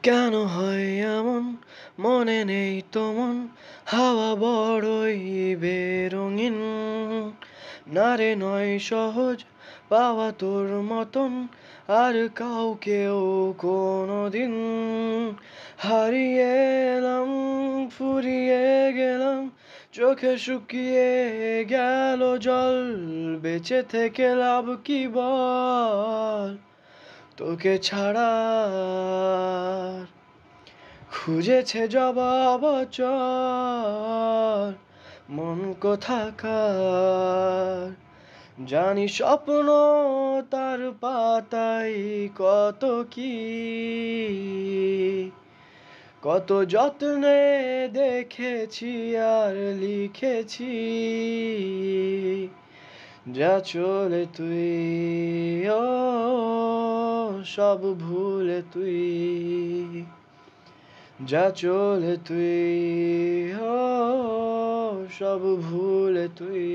কেন হয় এমন মনে নেই তোমার হাওয়া বড়ই বেরঙিন না রে নয় সহজ পাওয়া তোর মতন আর কাউকেও কোনোদিন হারিয়ে এলাম ফুরিয়ে গেলাম চোখে শুকিয়ে গেল জল বেঁচে থেকে লাভ কি বল তোকে ছাড়া খুঁজেছে জবাব অচল মন কোথাকার জানি স্বপ্ন তার পাতায় কত কি কত যত্নে দেখেছি আর লিখেছি যা চলে তুই ও সব ভুলে তুই যা চলে তুই ও সব ভুলে তুই